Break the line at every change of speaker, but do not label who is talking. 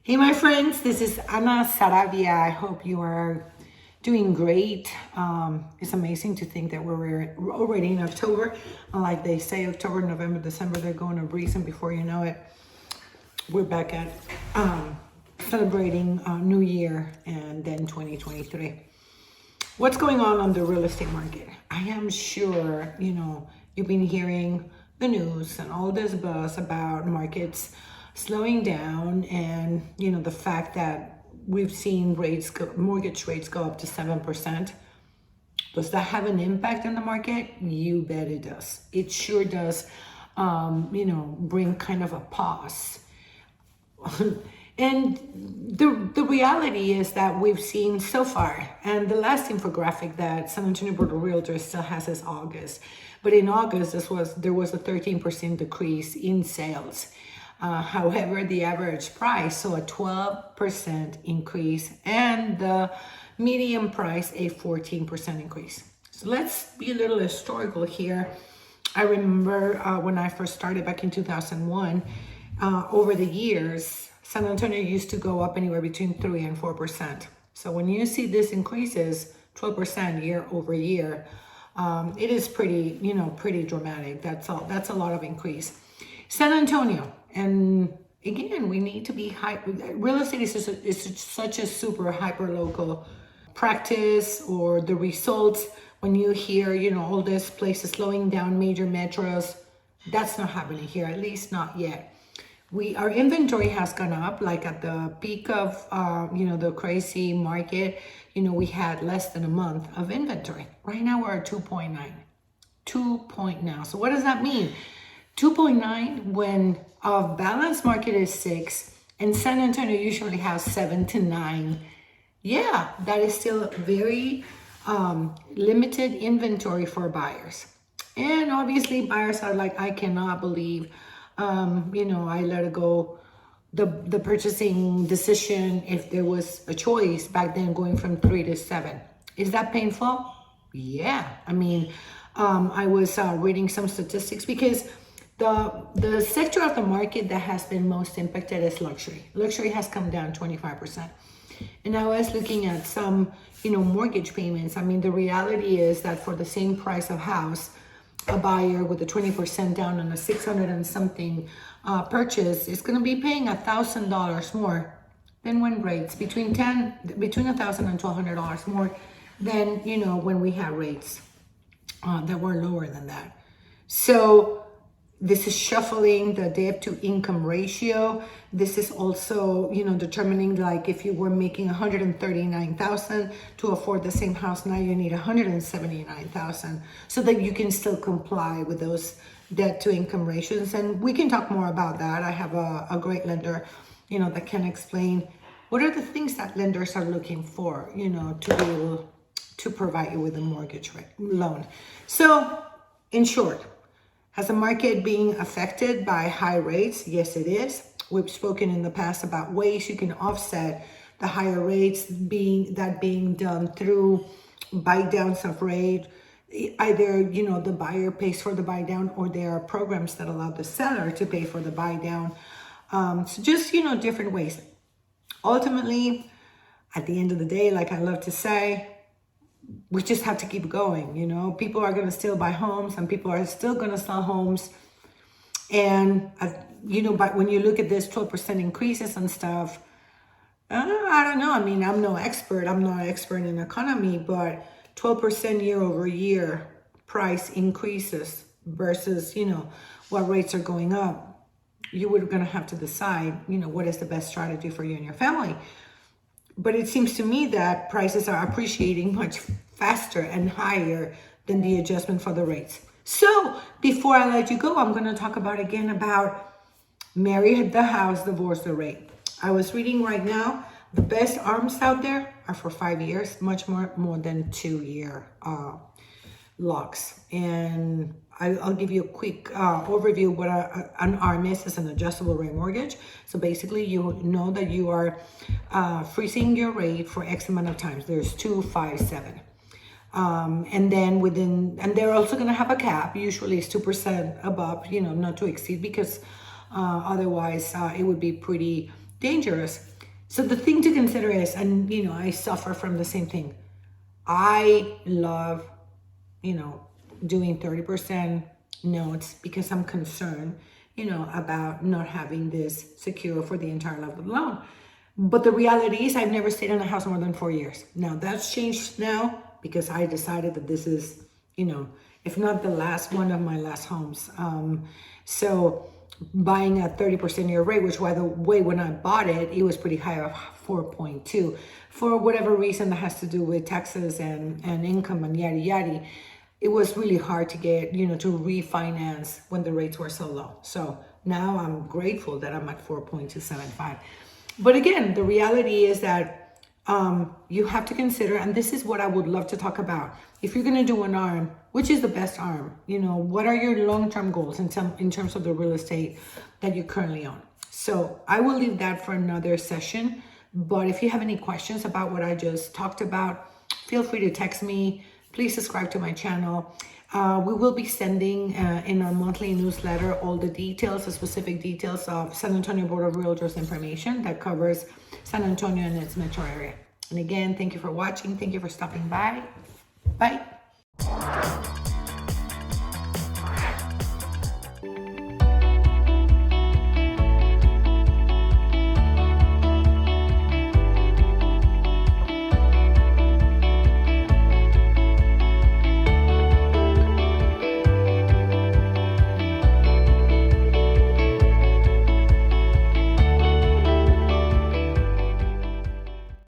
Hey, my friends, this is Ana Saravia. I hope you are doing great. It's amazing to think that we're already in October. Like they say, October, November, December, they're going to breeze, and before you know it, we're back at celebrating New Year and then 2023. What's going on the real estate market? I am sure, you've been hearing the news and all this buzz about markets slowing down and, the fact that we've seen mortgage rates go up to 7%. Does that have an impact on the market? You bet it does. It sure does, bring kind of a pause. And the reality is that we've seen so far, and the last infographic that San Antonio Board of Realtors still has is August. But in August, there was a 13% decrease in sales. However, the average price saw a 12% increase, and the median price a 14% increase. So let's be a little historical here. I remember when I first started back in 2001, over the years, San Antonio used to go up anywhere between 3 and 4%. So when you see this increases 12% year over year, it is pretty dramatic. That's a lot of increase. San Antonio, and again, we need to be real estate is such a super hyper local practice, or the results when you hear, all these places slowing down, major metros. That's not happening here, at least not yet. Our inventory has gone up. Like at the peak of the crazy market, we had less than a month of inventory. Right now we're at 2.9. 2.9. So what does that mean? 2.9 when a balanced market is 6 and San Antonio usually has 7 to 9. Yeah, that is still very limited inventory for buyers. And obviously buyers are like, I cannot believe I let it go, the purchasing decision, if there was a choice back then, going from 3 to 7. Is that painful? Yeah. I mean, I was reading some statistics because the sector of the market that has been most impacted is luxury. Luxury has come down 25%. And I was looking at some, mortgage payments. I mean, the reality is that for the same price of house, a buyer with a 20% down on a 600 and something purchase is going to be paying $1,000 more than when rates between $1,000 and $1,200 more than when we had rates that were lower than that. So this is shuffling the debt to income ratio. This is also, determining, like, if you were making $139,000 to afford the same house, now you need $179,000 so that you can still comply with those debt to income ratios. And we can talk more about that. I have a great lender, that can explain what are the things that lenders are looking for, to be able to provide you with a mortgage loan. So in short, has the market being affected by high rates? Yes, it is. We've spoken in the past about ways you can offset the higher rates being done through buy downs of rate. Either, the buyer pays for the buy down, or there are programs that allow the seller to pay for the buy down. So just, different ways. Ultimately, at the end of the day, like I love to say, we just have to keep going. People are going to still buy homes, and people are still going to sell homes. And, but when you look at this 12% increases and stuff, I don't know. I mean, I'm not an expert in economy, but 12% year over year price increases versus, what rates are going up. You were going to have to decide, what is the best strategy for you and your family. But it seems to me that prices are appreciating much faster and higher than the adjustment for the rates. So before I let you go, I'm going to talk about marry the house, divorce the rate. I was reading right now, the best ARMs out there are for 5 years, much more than 2-year locks. And I'll give you a quick overview what an ARM is. It's an adjustable rate mortgage. So basically, you know that you are freezing your rate for X amount of times. There's 2, 5, 7. And then and they're also going to have a cap. Usually it's 2% above, not to exceed, because otherwise it would be pretty dangerous. So the thing to consider is, and I suffer from the same thing. I love, doing 30% notes because I'm concerned, about not having this secure for the entire life of the loan. But the reality is I've never stayed in a house more than 4 years. Now that's changed now because I decided that this is, if not the last one of my last homes. So buying a 30% year rate, which by the way, when I bought it, it was pretty high of 4.2 for whatever reason that has to do with taxes and income and yada yada. It was really hard to get, to refinance when the rates were so low. So now I'm grateful that I'm at 4.275. But again, the reality is that you have to consider, and this is what I would love to talk about. If you're going to do an ARM, which is the best ARM? What are your long-term goals in terms of the real estate that you currently own? So I will leave that for another session. But if you have any questions about what I just talked about, feel free to text me. Please subscribe to my channel. We will be sending in our monthly newsletter all the details, the specific details of San Antonio Board of Realtors information that covers San Antonio and its metro area. And again, thank you for watching. Thank you for stopping by. Bye.